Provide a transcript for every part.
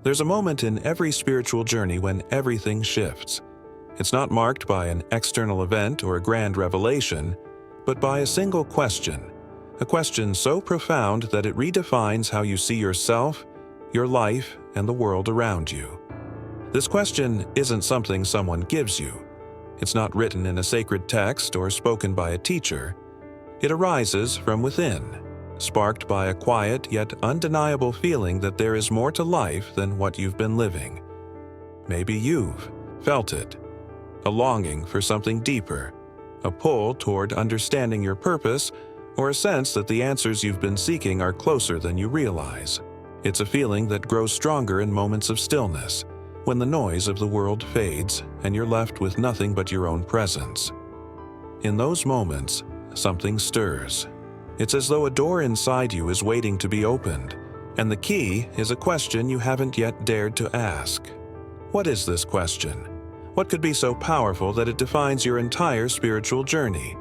There's a moment in every spiritual journey when everything shifts. It's not marked by an external event or a grand revelation, but by a single question, a question so profound that it redefines how you see yourself, your life, and the world around you. This question isn't something someone gives you. It's not written in a sacred text or spoken by a teacher. It arises from within, sparked by a quiet yet undeniable feeling that there is more to life than what you've been living. Maybe you've felt it, a longing for something deeper, a pull toward understanding your purpose, or a sense that the answers you've been seeking are closer than you realize. It's a feeling that grows stronger in moments of stillness, when the noise of the world fades and you're left with nothing but your own presence. In those moments, something stirs. It's as though a door inside you is waiting to be opened, and the key is a question you haven't yet dared to ask. What is this question? What could be so powerful that it defines your entire spiritual journey?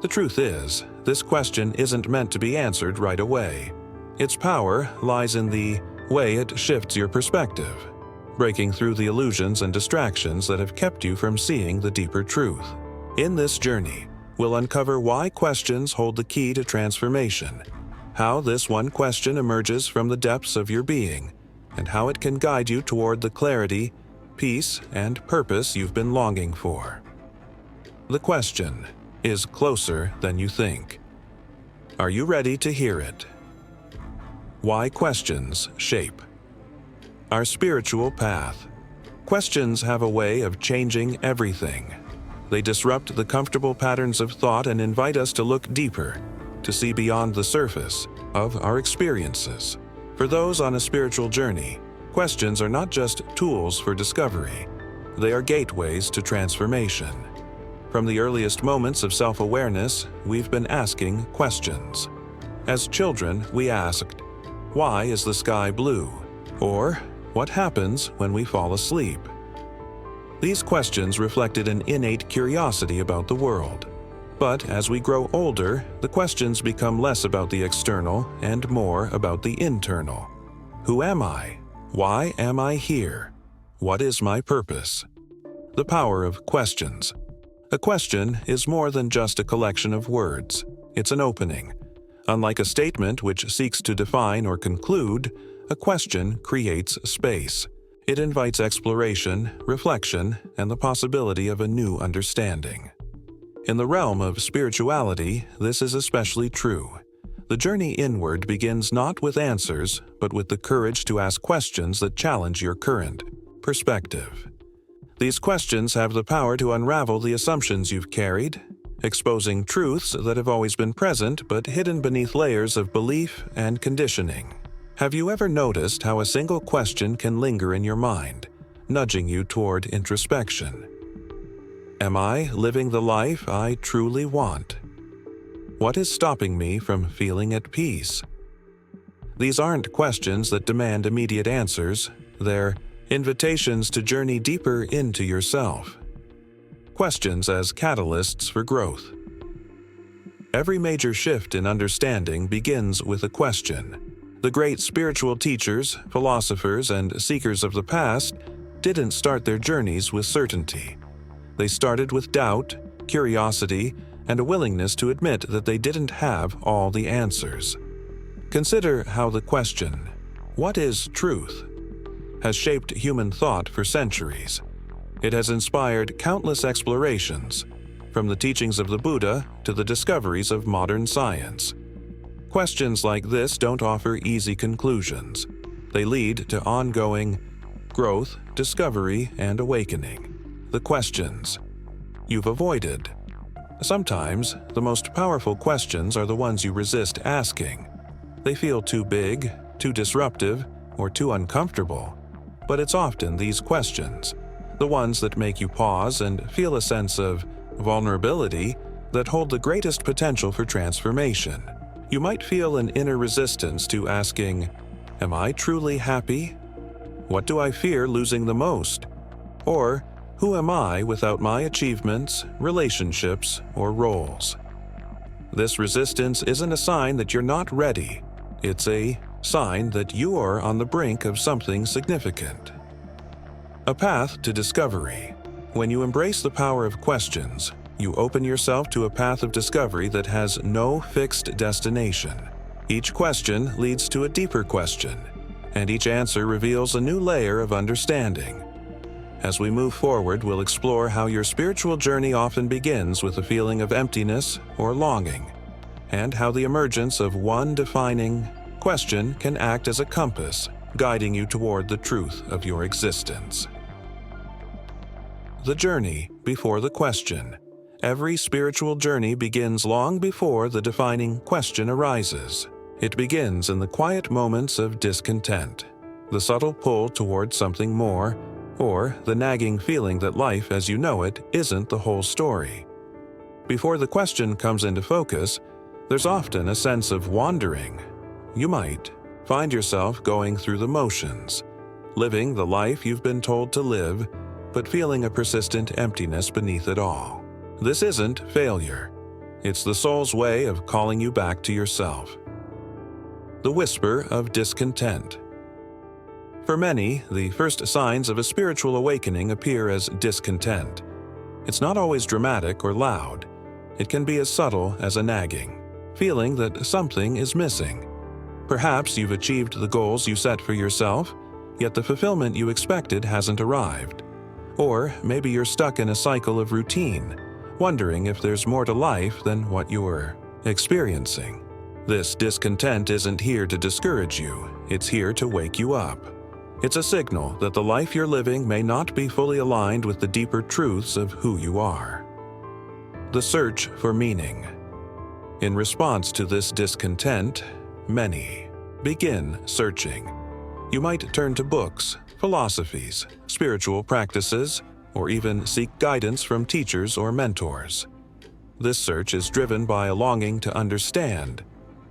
The truth is, this question isn't meant to be answered right away. Its power lies in the way it shifts your perspective, breaking through the illusions and distractions that have kept you from seeing the deeper truth. In this journey, we'll uncover why questions hold the key to transformation, how this one question emerges from the depths of your being, and how it can guide you toward the clarity, peace, and purpose you've been longing for. The question is closer than you think. Are you ready to hear it? Why questions shape our spiritual path. Questions have a way of changing everything. They disrupt the comfortable patterns of thought and invite us to look deeper, to see beyond the surface of our experiences. For those on a spiritual journey, questions are not just tools for discovery. They are gateways to transformation. From the earliest moments of self-awareness, we've been asking questions. As children, we asked, "Why is the sky blue?" Or, "What happens when we fall asleep?" These questions reflected an innate curiosity about the world. But as we grow older, the questions become less about the external and more about the internal. Who am I? Why am I here? What is my purpose? The power of questions. A question is more than just a collection of words. It's an opening. Unlike a statement which seeks to define or conclude, a question creates space. It invites exploration, reflection, and the possibility of a new understanding. In the realm of spirituality, this is especially true. The journey inward begins not with answers, but with the courage to ask questions that challenge your current perspective. These questions have the power to unravel the assumptions you've carried, exposing truths that have always been present but hidden beneath layers of belief and conditioning. Have you ever noticed how a single question can linger in your mind, nudging you toward introspection? Am I living the life I truly want? What is stopping me from feeling at peace? These aren't questions that demand immediate answers. They're invitations to journey deeper into yourself. Questions as catalysts for growth. Every major shift in understanding begins with a question. The great spiritual teachers, philosophers, and seekers of the past didn't start their journeys with certainty. They started with doubt, curiosity, and a willingness to admit that they didn't have all the answers. Consider how the question, "What is truth?" has shaped human thought for centuries. It has inspired countless explorations, from the teachings of the Buddha to the discoveries of modern science. Questions like this don't offer easy conclusions. They lead to ongoing growth, discovery, and awakening. The questions you've avoided. Sometimes, the most powerful questions are the ones you resist asking. They feel too big, too disruptive, or too uncomfortable. But it's often these questions, the ones that make you pause and feel a sense of vulnerability, that hold the greatest potential for transformation. You might feel an inner resistance to asking, "Am I truly happy? What do I fear losing the most?" Or, "Who am I without my achievements, relationships, or roles?" This resistance isn't a sign that you're not ready. It's a sign that you are on the brink of something significant. A path to discovery. When you embrace the power of questions, you open yourself to a path of discovery that has no fixed destination. Each question leads to a deeper question, and each answer reveals a new layer of understanding. As we move forward, we'll explore how your spiritual journey often begins with a feeling of emptiness or longing, and how the emergence of one defining question can act as a compass, guiding you toward the truth of your existence. The journey before the question. Every spiritual journey begins long before the defining question arises. It begins in the quiet moments of discontent, the subtle pull toward something more, or the nagging feeling that life as you know it isn't the whole story. Before the question comes into focus, there's often a sense of wandering. You might find yourself going through the motions, living the life you've been told to live, but feeling a persistent emptiness beneath it all. This isn't failure. It's the soul's way of calling you back to yourself. The whisper of discontent. For many, the first signs of a spiritual awakening appear as discontent. It's not always dramatic or loud. It can be as subtle as a nagging, feeling that something is missing. Perhaps you've achieved the goals you set for yourself, yet the fulfillment you expected hasn't arrived. Or maybe you're stuck in a cycle of routine, wondering if there's more to life than what you're experiencing. This discontent isn't here to discourage you, it's here to wake you up. It's a signal that the life you're living may not be fully aligned with the deeper truths of who you are. The search for meaning. In response to this discontent, many begin searching. You might turn to books, philosophies, spiritual practices, or even seek guidance from teachers or mentors. This search is driven by a longing to understand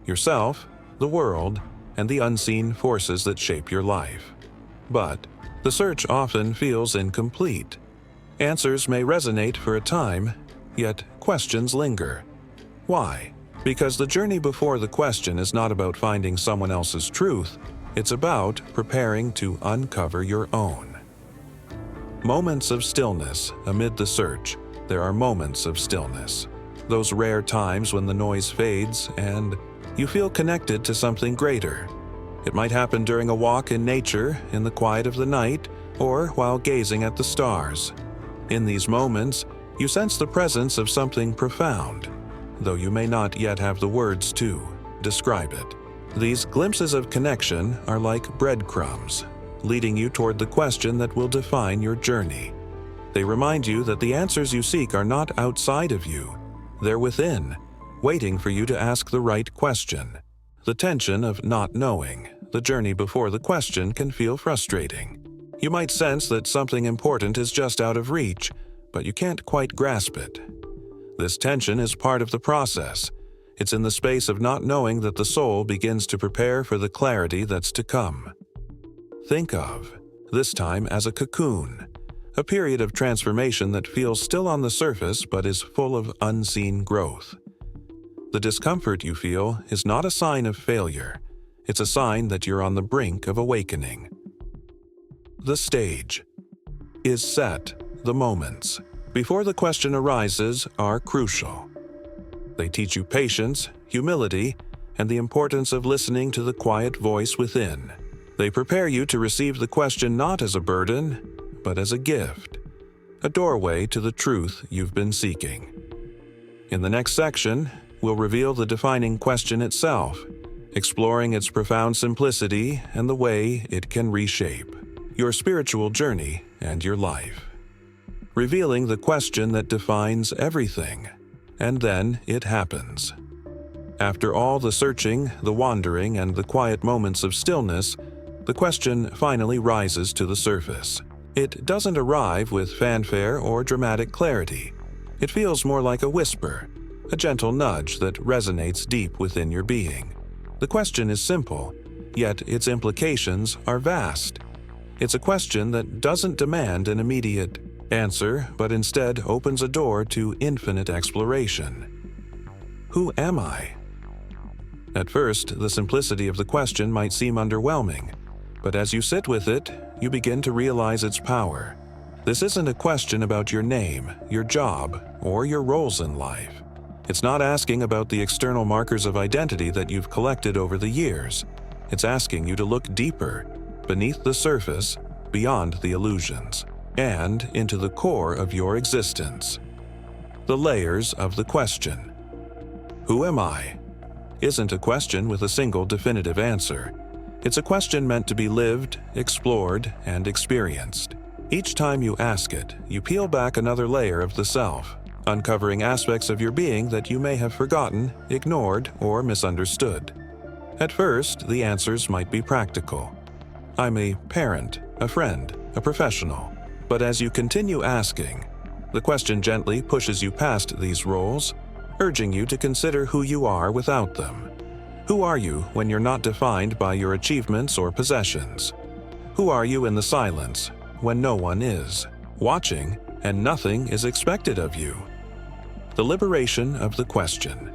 yourself, the world, and the unseen forces that shape your life. But the search often feels incomplete. Answers may resonate for a time, yet questions linger. Why? Because the journey before the question is not about finding someone else's truth, it's about preparing to uncover your own. Moments of stillness. Amid the search, there are moments of stillness. Those rare times when the noise fades and you feel connected to something greater. It might happen during a walk in nature, in the quiet of the night, or while gazing at the stars. In these moments, you sense the presence of something profound, though you may not yet have the words to describe it. These glimpses of connection are like breadcrumbs, leading you toward the question that will define your journey. They remind you that the answers you seek are not outside of you. They're within, waiting for you to ask the right question. The tension of not knowing, the journey before the question can feel frustrating. You might sense that something important is just out of reach, but you can't quite grasp it. This tension is part of the process. It's in the space of not knowing that the soul begins to prepare for the clarity that's to come. Think of this time as a cocoon, a period of transformation that feels still on the surface but is full of unseen growth. The discomfort you feel is not a sign of failure. It's a sign that you're on the brink of awakening. The stage is set. The moments before the question arises are crucial. They teach you patience, humility, and the importance of listening to the quiet voice within. They prepare you to receive the question not as a burden, but as a gift, a doorway to the truth you've been seeking. In the next section, we'll reveal the defining question itself, exploring its profound simplicity and the way it can reshape your spiritual journey and your life. Revealing the question that defines everything, and then it happens. After all the searching, the wandering, and the quiet moments of stillness, the question finally rises to the surface. It doesn't arrive with fanfare or dramatic clarity. It feels more like a whisper, a gentle nudge that resonates deep within your being. The question is simple, yet its implications are vast. It's a question that doesn't demand an immediate answer, but instead opens a door to infinite exploration. Who am I? At first, the simplicity of the question might seem underwhelming, but as you sit with it, you begin to realize its power. This isn't a question about your name, your job, or your roles in life. It's not asking about the external markers of identity that you've collected over the years. It's asking you to look deeper, beneath the surface, beyond the illusions, and into the core of your existence. The layers of the question. Who am I? Isn't a question with a single definitive answer. It's a question meant to be lived, explored, and experienced. Each time you ask it, you peel back another layer of the self, uncovering aspects of your being that you may have forgotten, ignored, or misunderstood. At first, the answers might be practical. I'm a parent, a friend, a professional. But as you continue asking, the question gently pushes you past these roles, urging you to consider who you are without them. Who are you when you're not defined by your achievements or possessions? Who are you in the silence, when no one is watching and nothing is expected of you? The liberation of the question.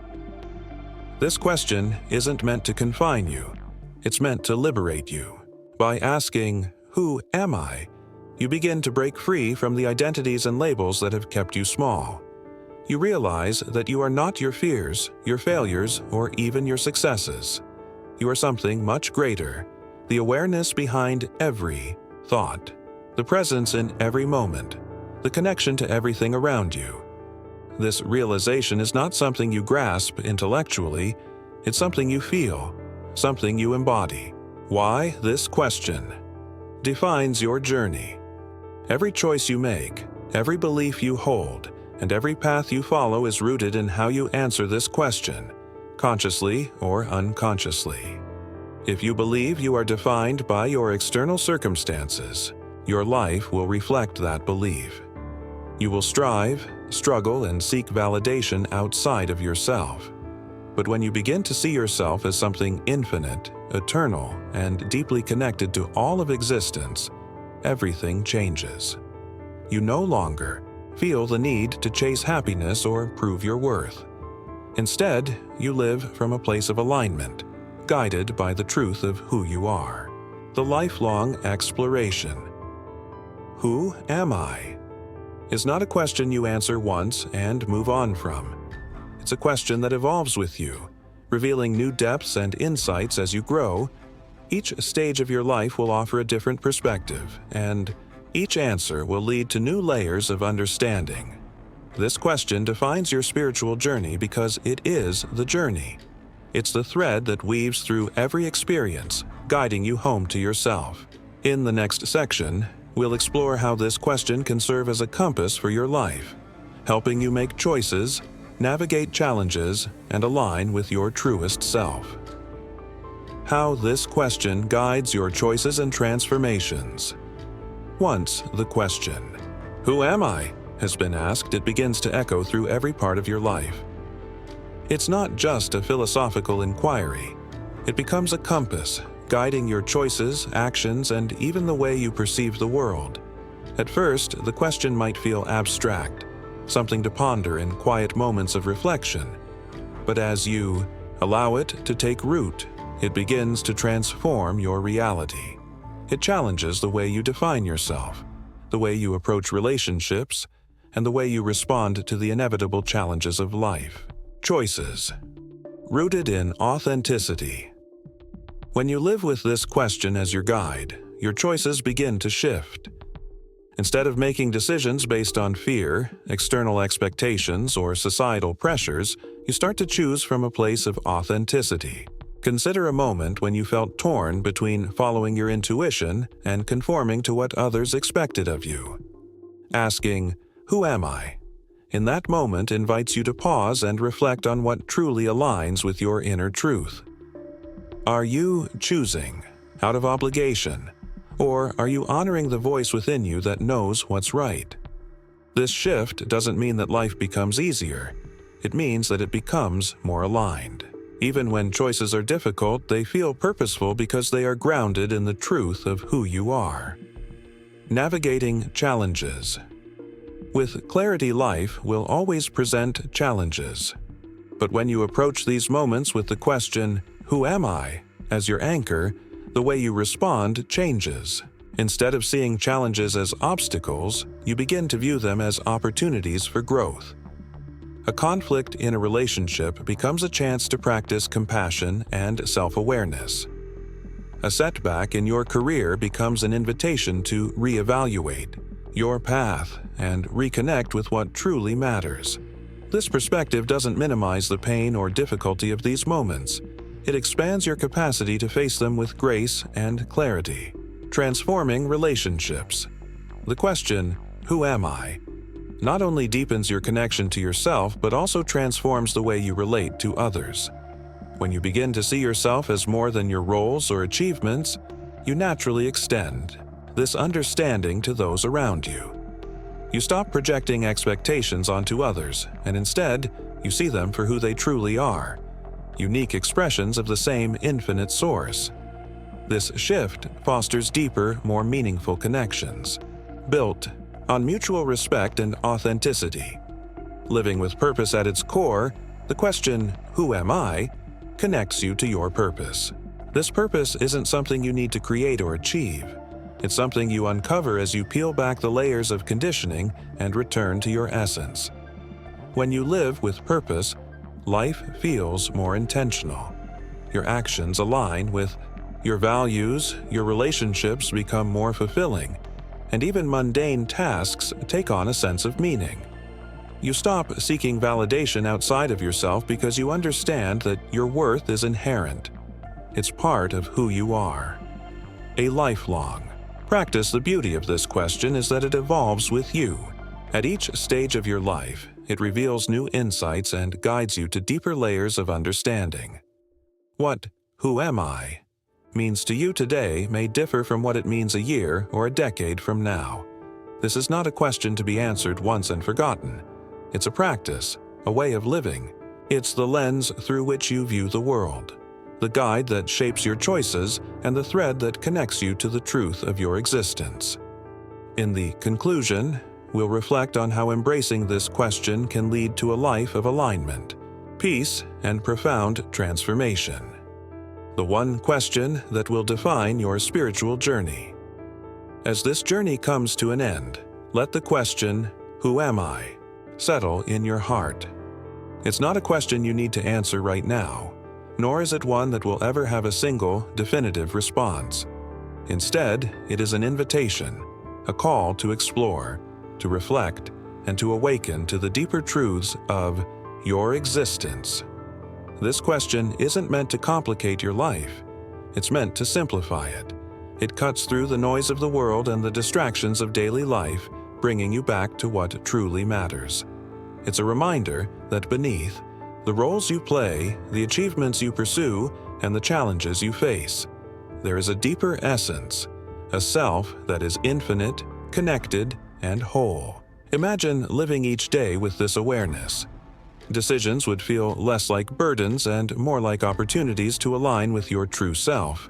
This question isn't meant to confine you. It's meant to liberate you. By asking, "Who am I?" you begin to break free from the identities and labels that have kept you small. You realize that you are not your fears, your failures, or even your successes. You are something much greater, the awareness behind every thought, the presence in every moment, the connection to everything around you. This realization is not something you grasp intellectually, it's something you feel, something you embody. Why this question defines your journey. Every choice you make, every belief you hold, and every path you follow is rooted in how you answer this question, consciously or unconsciously. If you believe you are defined by your external circumstances, your life will reflect that belief. You will strive, struggle, and seek validation outside of yourself. But when you begin to see yourself as something infinite, eternal, and deeply connected to all of existence, everything changes. You no longer feel the need to chase happiness or prove your worth. Instead, you live from a place of alignment, guided by the truth of who you are. The lifelong exploration. Who am I? Is not a question you answer once and move on from. It's a question that evolves with you, revealing new depths and insights as you grow. Each stage of your life will offer a different perspective, and each answer will lead to new layers of understanding. This question defines your spiritual journey because it is the journey. It's the thread that weaves through every experience, guiding you home to yourself. In the next section, we'll explore how this question can serve as a compass for your life, helping you make choices, navigate challenges, and align with your truest self. How this question guides your choices and transformations. Once the question, "Who am I?" has been asked, it begins to echo through every part of your life. It's not just a philosophical inquiry. It becomes a compass, guiding your choices, actions, and even the way you perceive the world. At first, the question might feel abstract, something to ponder in quiet moments of reflection. But as you allow it to take root, it begins to transform your reality. It challenges the way you define yourself, the way you approach relationships, and the way you respond to the inevitable challenges of life. Choices. Rooted in authenticity. When you live with this question as your guide, your choices begin to shift. Instead of making decisions based on fear, external expectations, or societal pressures, you start to choose from a place of authenticity. Consider a moment when you felt torn between following your intuition and conforming to what others expected of you. Asking, "Who am I?" in that moment invites you to pause and reflect on what truly aligns with your inner truth. Are you choosing out of obligation, or are you honoring the voice within you that knows what's right? This shift doesn't mean that life becomes easier. It means that it becomes more aligned. Even when choices are difficult, they feel purposeful because they are grounded in the truth of who you are. Navigating challenges. With clarity, life will always present challenges. But when you approach these moments with the question, "Who am I?" as your anchor, the way you respond changes. Instead of seeing challenges as obstacles, you begin to view them as opportunities for growth. A conflict in a relationship becomes a chance to practice compassion and self-awareness. A setback in your career becomes an invitation to reevaluate your path and reconnect with what truly matters. This perspective doesn't minimize the pain or difficulty of these moments. It expands your capacity to face them with grace and clarity. Transforming relationships. The question, "Who am I?" not only deepens your connection to yourself, but also transforms the way you relate to others. When you begin to see yourself as more than your roles or achievements, you naturally extend this understanding to those around you. You stop projecting expectations onto others, and instead, you see them for who they truly are, unique expressions of the same infinite source. This shift fosters deeper, more meaningful connections, built on mutual respect and authenticity. Living with purpose at its core, the question, "Who am I?" connects you to your purpose. This purpose isn't something you need to create or achieve. It's something you uncover as you peel back the layers of conditioning and return to your essence. When you live with purpose, life feels more intentional. Your actions align with your values, your relationships become more fulfilling, and even mundane tasks take on a sense of meaning. You stop seeking validation outside of yourself because you understand that your worth is inherent. It's part of who you are. A lifelong practice. The beauty of this question is that it evolves with you. At each stage of your life, it reveals new insights and guides you to deeper layers of understanding. What "Who am I?" means to you today may differ from what it means a year or a decade from now. This is not a question to be answered once and forgotten. It's a practice, a way of living. It's the lens through which you view the world, the guide that shapes your choices, and the thread that connects you to the truth of your existence. In the conclusion, we'll reflect on how embracing this question can lead to a life of alignment, peace, and profound transformation. The one question that will define your spiritual journey. As this journey comes to an end, let the question, "Who am I?" settle in your heart. It's not a question you need to answer right now, nor is it one that will ever have a single, definitive response. Instead, it is an invitation, a call to explore, to reflect, and to awaken to the deeper truths of your existence. This question isn't meant to complicate your life. It's meant to simplify it. It cuts through the noise of the world and the distractions of daily life, bringing you back to what truly matters. It's a reminder that beneath the roles you play, the achievements you pursue, and the challenges you face, there is a deeper essence, a self that is infinite, connected, and whole. Imagine living each day with this awareness. Decisions would feel less like burdens and more like opportunities to align with your true self.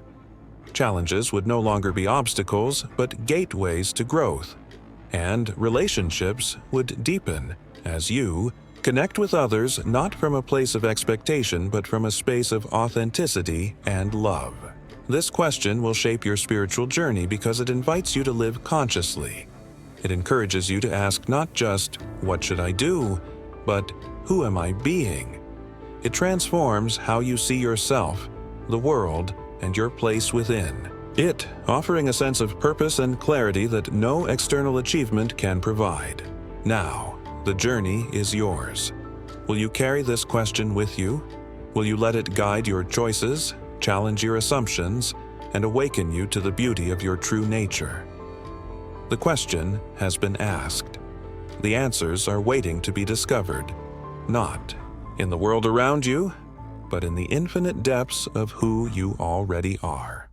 Challenges would no longer be obstacles, but gateways to growth. And relationships would deepen as you connect with others not from a place of expectation, but from a space of authenticity and love. This question will shape your spiritual journey because it invites you to live consciously. It encourages you to ask not just, "What should I do?" but "Who am I being?" It transforms how you see yourself, the world, and your place within it, offering a sense of purpose and clarity that no external achievement can provide. Now, the journey is yours. Will you carry this question with you? Will you let it guide your choices, challenge your assumptions, and awaken you to the beauty of your true nature? The question has been asked. The answers are waiting to be discovered, not in the world around you, but in the infinite depths of who you already are.